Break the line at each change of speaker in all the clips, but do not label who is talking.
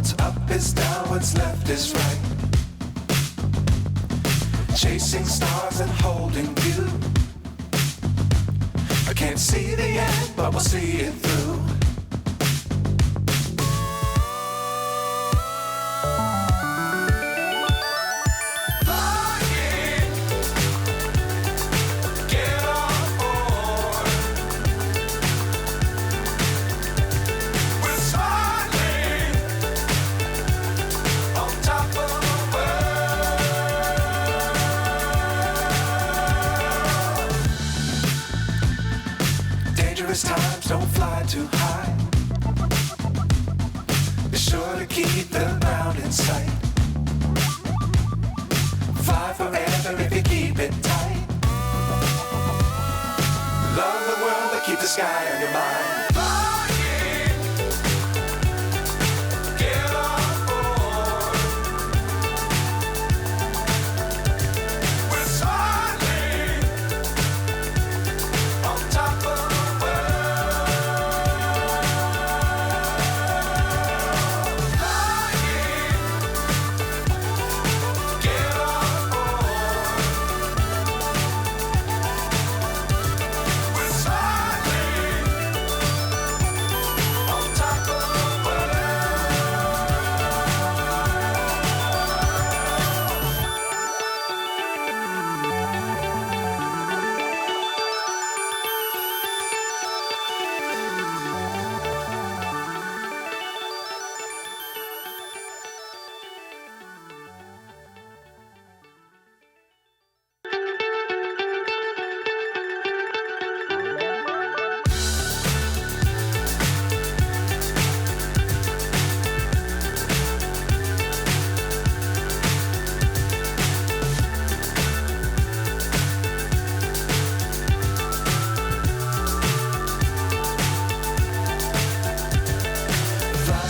What's up is down, what's left is right. Chasing stars and holding you. I can't see the end, but we'll see it through. Times don't fly too high. Be sure to keep the ground in sight. Fly forever if you keep it tight. Love the world but keep the sky on your mind.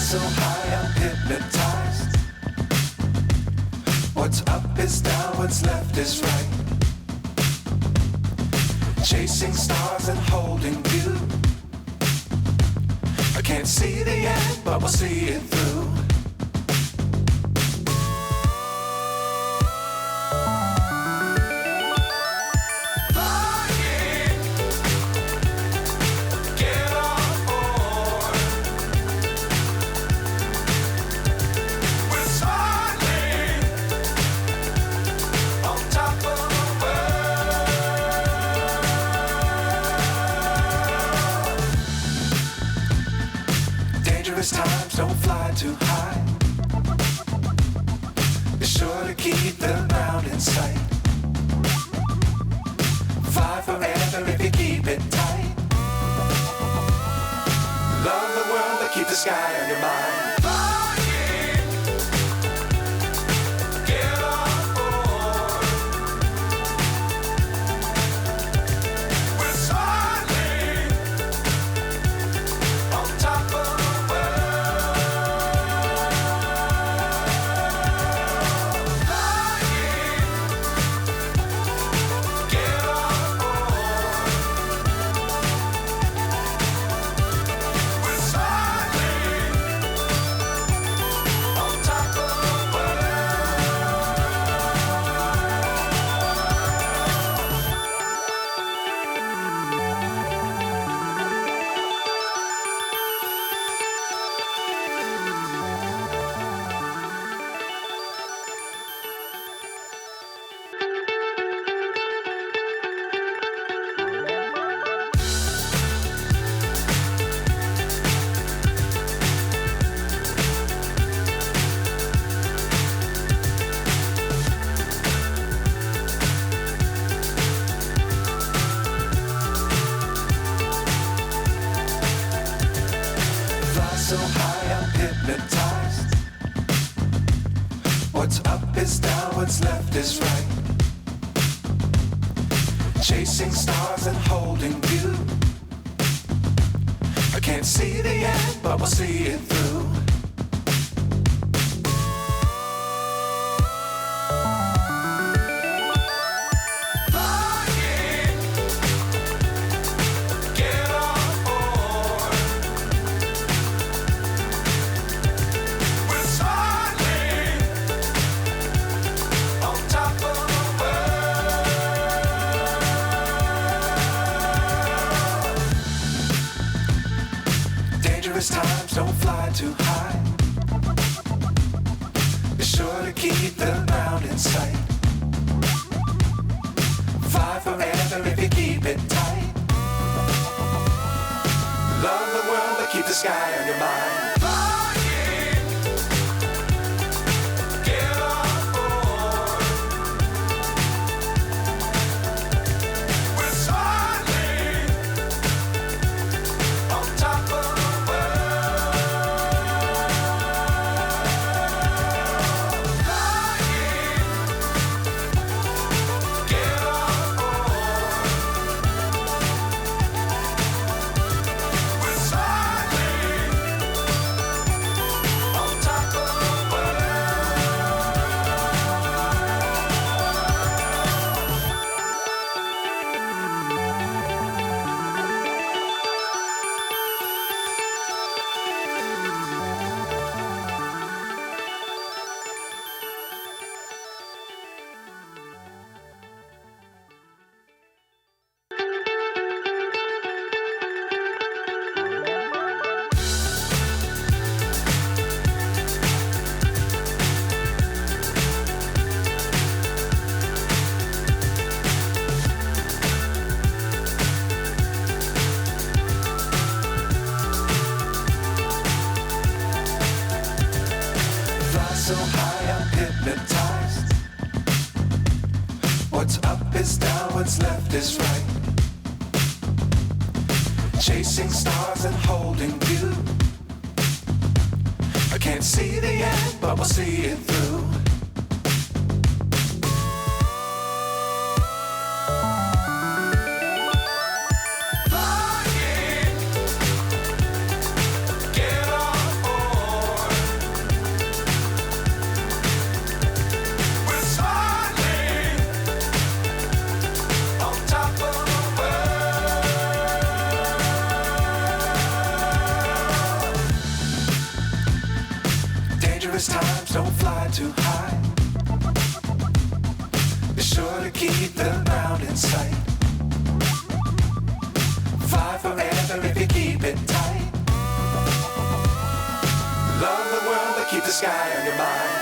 So high I'm hypnotized. What's up is down, what's left is right. Chasing stars and holding you. I can't see the end, but we'll see it through. Times don't fly too high. Be sure to keep the ground in sight. Fly forever if you keep it tight. Love the world but keep the sky on your mind. So high I'm hypnotized. What's up is down, what's left is right. Chasing stars and holding you. I can't see the end, but we'll see it through. times, don't fly too high. Be sure to keep the ground in sight. Fly forever if you keep it tight. Love the world, but keep the sky on your mind. So high, I'm hypnotized. What's up is down, what's left is right. Chasing stars and holding you. I can't see the end, but we'll see it through. Times, don't fly too high. Be sure to keep the ground in sight. Fly forever if you keep it tight. Love the world, but keep the sky on your mind.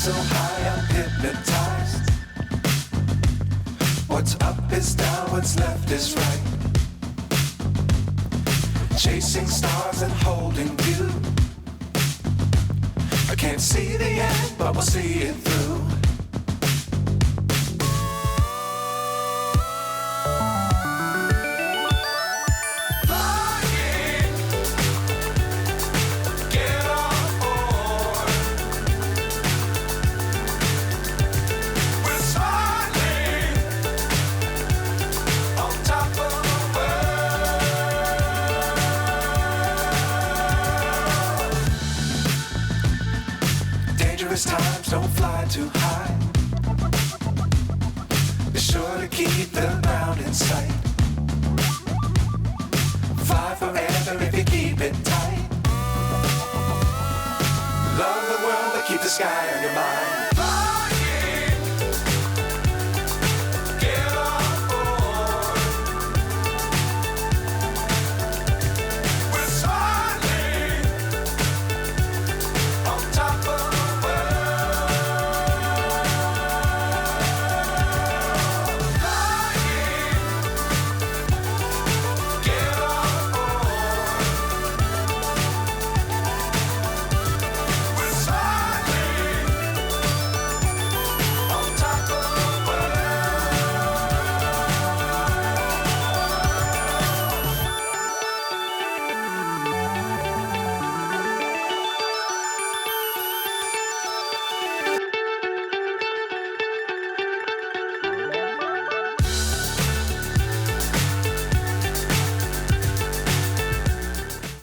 So high, I'm hypnotized. What's up is down, what's left is right. Chasing stars and holding you. I can't see the end, but we'll see it through. Times, don't fly too high. Be sure to keep the ground in sight. Fly forever if you keep it tight. Love the world, but keep the sky on your mind.